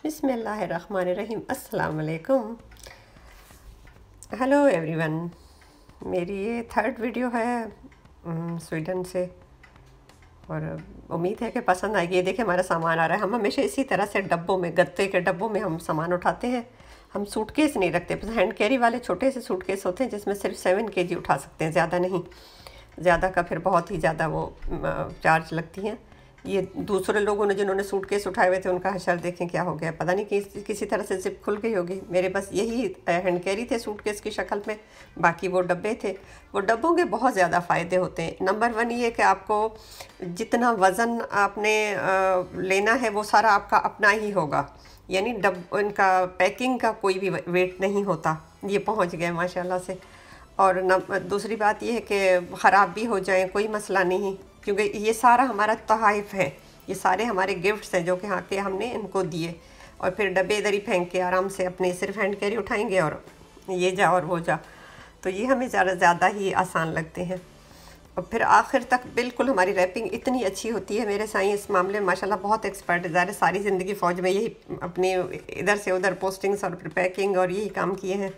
बिस्मिल्लाहिर्रहमानिर्रहीम। अस्सलाम वालेकुम। Hello everyone. मेरी ये थर्ड वीडियो है स्वीडन से और उम्मीद है कि पसंद आएगी। ये देखिए हमारा सामान आ रहा है। हम हमेशा इसी तरह से डब्बों में, गत्ते के डब्बों में हम सामान उठाते हैं। हम सूटकेस नहीं रखते। हैंड कैरी वाले छोटे से सूटकेस होते हैं जिसमें सिर्फ 7 kg उठा सकते हैं, ज़्यादा नहीं। ज़्यादा का फिर बहुत ही ज़्यादा वो चार्ज लगती हैं। ये दूसरे लोगों ने जिन्होंने सूटकेस उठाए हुए थे उनका हशर देखें क्या हो गया, पता नहीं किसी तरह से जिप खुल गई होगी। मेरे पास यही हैंड कैरी थे सूटकेस की शक्ल में, बाकी वो डब्बे थे। वो डब्बों के बहुत ज़्यादा फ़ायदे होते हैं। नंबर 1 ये कि आपको जितना वज़न आपने लेना है वो सारा आपका अपना ही होगा, यानी इनका पैकिंग का कोई भी वेट नहीं होता। ये पहुंच गए माशाल्लाह से। और दूसरी बात ये है कि ख़राब भी हो जाए कोई मसला नहीं, क्योंकि ये सारा हमारा तोहफ़ है। ये सारे हमारे गिफ्ट्स हैं जो कि हाँ के हमने इनको दिए। और फिर डब्बे इधर ही फेंक के आराम से अपने सिर्फ हैंड कैरी उठाएंगे और ये जा और वो जा। तो ये हमें ज़्यादा ही आसान लगते हैं। और फिर आखिर तक बिल्कुल हमारी रैपिंग इतनी अच्छी होती है। मेरे साईं इस मामले में माशाल्लाह बहुत एक्सपर्ट है। सारी ज़िंदगी फ़ौज में यही अपनी इधर से उधर पोस्टिंग्स और फिर पैकिंग और यही काम किए हैं।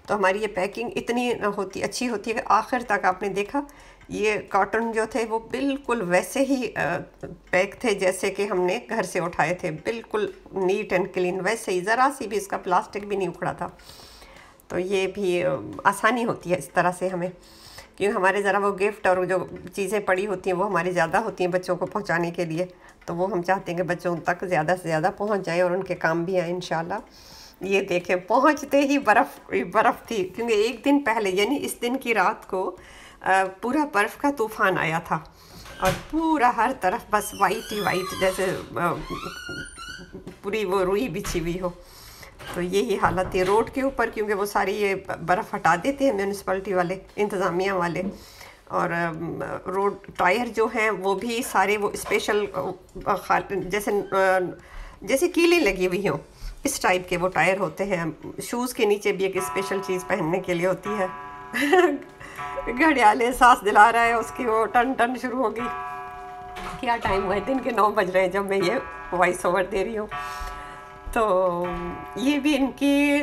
तो हमारी ये पैकिंग इतनी अच्छी होती है कि आखिर तक आपने देखा ये कॉटन जो थे वो बिल्कुल वैसे ही पैक थे जैसे कि हमने घर से उठाए थे। बिल्कुल नीट एंड क्लीन वैसे ही, ज़रा सी भी इसका प्लास्टिक भी नहीं उखड़ा था। तो ये भी आसानी होती है इस तरह से हमें, क्योंकि हमारे ज़रा वो गिफ्ट और जो चीज़ें पड़ी होती हैं वो हमारी ज़्यादा होती हैं बच्चों को पहुंचाने के लिए। तो वो हम चाहते हैं कि बच्चों तक ज़्यादा से ज़्यादा पहुंच जाए और उनके काम भी आए इंशाल्लाह। ये देखें पहुंचते ही बर्फ़ थी, क्योंकि एक दिन पहले यानी इस दिन की रात को पूरा बर्फ़ का तूफ़ान आया था और पूरा हर तरफ बस वाइट ही वाइट, जैसे पूरी वो रुई बिछी हुई हो। तो यही हालत है रोड के ऊपर, क्योंकि वो सारी ये बर्फ़ हटा देते हैं म्यूनिसिपलिटी वाले, इंतज़ामिया वाले। और रोड टायर जो हैं वो भी सारे वो स्पेशल जैसे कीली लगी हुई हों इस टाइप के वो टायर होते हैं। शूज़ के नीचे भी एक स्पेशल चीज़ पहनने के लिए होती है। घड़ियाले सांस दिला रहा है उसकी, वो टन टन शुरू होगी। क्या टाइम हुआ है, दिन के 9 बज रहे हैं जब मैं ये वॉइस ओवर दे रही हूँ। तो ये भी इनकी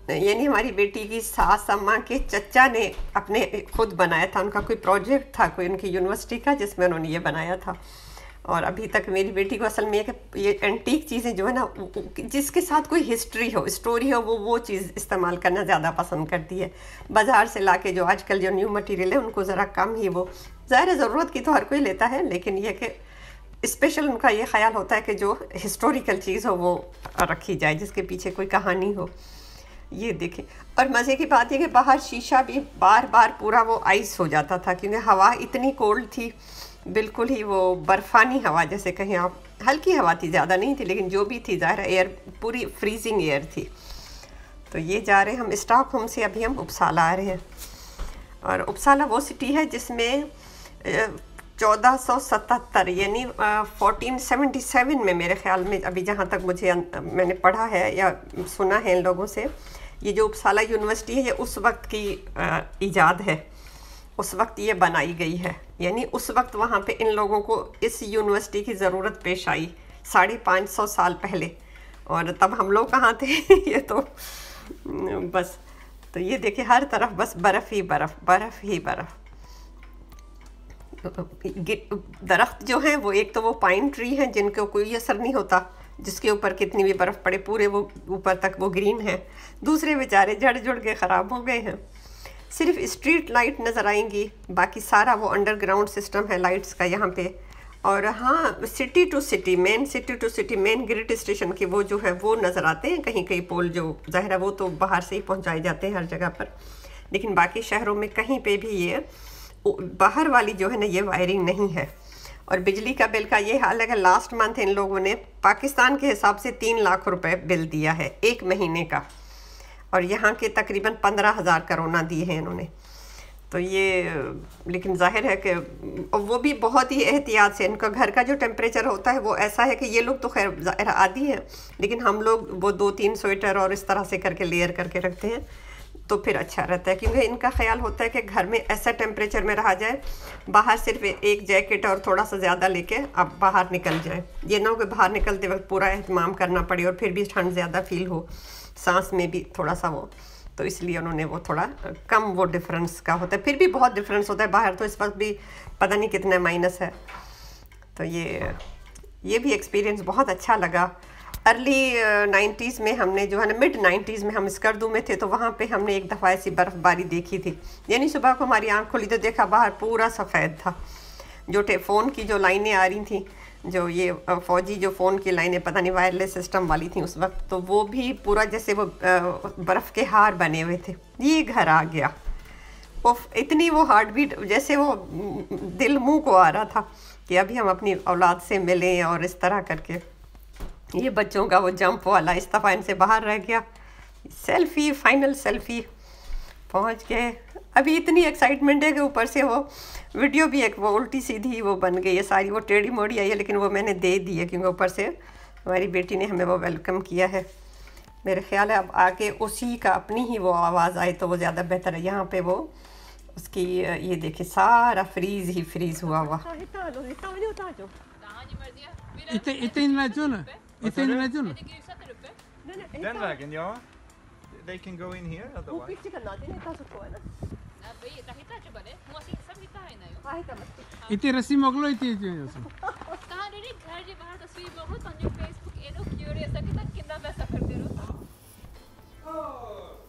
यानी हमारी बेटी की सास अम्मा के चचा ने अपने खुद बनाया था। उनका कोई प्रोजेक्ट था कोई उनकी यूनिवर्सिटी का जिसमें उन्होंने ये बनाया था। और अभी तक मेरी बेटी को असल में ये एंटीक चीज़ें जो है ना, जिसके साथ कोई हिस्ट्री हो, स्टोरी हो, वो चीज़ इस्तेमाल करना ज़्यादा पसंद करती है। बाज़ार से लाके जो आजकल जो न्यू मटेरियल है उनको ज़रा कम ही, वो ज़ाहिर ज़रूरत की तो हर कोई लेता है, लेकिन ये कि स्पेशल उनका ये ख्याल होता है कि जो हिस्टोरिकल चीज़ हो वो रखी जाए, जिसके पीछे कोई कहानी हो। ये देखें। और मज़े की बात है कि बाहर शीशा भी बार बार पूरा वो आइस हो जाता था, क्योंकि हवा इतनी कोल्ड थी, बिल्कुल ही वो बर्फ़ानी हवा जैसे कहीं आप। हल्की हवा थी, ज़्यादा नहीं थी, लेकिन जो भी थी ज़ाहिर एयर पूरी फ्रीजिंग एयर थी। तो ये जा रहे हैं हम स्टॉकहोम से, अभी हम उपसाला आ रहे हैं। और उपसाला वो सिटी है जिसमें 1477 यानी 1477 में मेरे ख़्याल में, अभी जहाँ तक मैंने पढ़ा है या सुना है इन लोगों से, ये जो उपसाला यूनिवर्सिटी है ये उस वक्त की ईजाद है, उस वक्त ये बनाई गई है। यानी उस वक्त वहाँ पे इन लोगों को इस यूनिवर्सिटी की ज़रूरत पेश आई 550 साल पहले, और तब हम लोग कहाँ थे। ये तो बस। तो ये देखिए हर तरफ बस बर्फ़ ही बर्फ़, बर्फ़ ही बर्फ़। दरख्त जो हैं वो एक तो वो पाइन ट्री हैं जिनको कोई असर नहीं होता, जिसके ऊपर कितनी भी बर्फ़ पड़े पूरे वो ऊपर तक वो ग्रीन है। दूसरे बेचारे जड़ जुड़ के ख़राब हो गए हैं। सिर्फ स्ट्रीट लाइट नज़र आएंगी, बाकी सारा वो अंडरग्राउंड सिस्टम है लाइट्स का यहाँ पे। और हाँ, city to city, main grid station के वो जो है वो नज़र आते हैं कहीं कहीं पोल, जो ज़ाहिर है वो तो बाहर से ही पहुँचाए जाते हैं हर जगह पर। लेकिन बाकी शहरों में कहीं पे भी ये बाहर वाली जो है ना ये वायरिंग नहीं है। और बिजली का बिल का ये हाल है कि लास्ट मंथ इन लोगों ने पाकिस्तान के हिसाब से 3 लाख रुपए बिल दिया है 1 महीने का, और यहाँ के तकरीबन 15,000 करोना दिए हैं इन्होंने। तो ये लेकिन जाहिर है कि वो भी बहुत ही एहतियात से, इनका घर का जो टेम्परेचर होता है वो ऐसा है कि ये लोग तो खैर ज़ाहिर आदी है, लेकिन हम लोग वो 2-3 स्वेटर और इस तरह से करके लेयर करके रखते हैं। तो फिर अच्छा रहता है, क्योंकि इनका ख्याल होता है कि घर में ऐसा टेम्परेचर में रहा जाए, बाहर सिर्फ एक जैकेट और थोड़ा सा ज़्यादा लेके अब बाहर निकल जाए। ये ना हो कि बाहर निकलते वक्त पूरा एहतमाम करना पड़े और फिर भी ठंड ज़्यादा फील हो, सांस में भी थोड़ा सा वो, तो इसलिए उन्होंने वो थोड़ा कम वो डिफरेंस का होता है। फिर भी बहुत डिफरेंस होता है, बाहर तो इस वक्त भी पता नहीं कितना माइनस है। तो ये भी एक्सपीरियंस बहुत अच्छा लगा। अर्ली 90s में हमने जो है ना, मिड 90s में हम स्कर्दू में थे, तो वहाँ पे हमने एक दफ़ा ऐसी बर्फ़बारी देखी थी। यानी सुबह को हमारी आँख खुली तो देखा बाहर पूरा सफ़ेद था। जो फ़ोन की जो लाइनें आ रही थी, जो ये फ़ौजी जो फ़ोन की लाइनें पता नहीं वायरलेस सिस्टम वाली थी उस वक्त, तो वो भी पूरा जैसे वो बर्फ़ के हार बने हुए थे। ये घर आ गया, वो इतनी वो हार्ट बीट, जैसे वो दिल मुंह को आ रहा था कि अभी हम अपनी औलाद से मिलें। और इस तरह करके ये बच्चों का वो जंप वाला इस दफ़ा इनसे बाहर रह गया। सेल्फ़ी, फाइनल सेल्फ़ी, पहुंच गए। अभी इतनी एक्साइटमेंट है कि ऊपर से वो वीडियो भी एक वो उल्टी सीधी वो बन गई है, सारी वो टेढ़ी मोड़ी आई है, लेकिन वो मैंने दे दी है क्योंकि ऊपर से हमारी बेटी ने हमें वो वेलकम किया है। मेरे ख्याल है अब आके उसी का अपनी ही वो आवाज़ आए तो वो ज़्यादा बेहतर है। यहाँ पे वो उसकी ये देखिए सारा फ्रीज़ ही फ्रीज़ हुआ हुआ। in ragione. In ragione. Den vägen, ja. They can go in here otherwise. Iti rasi moglo iti yosu. Oh.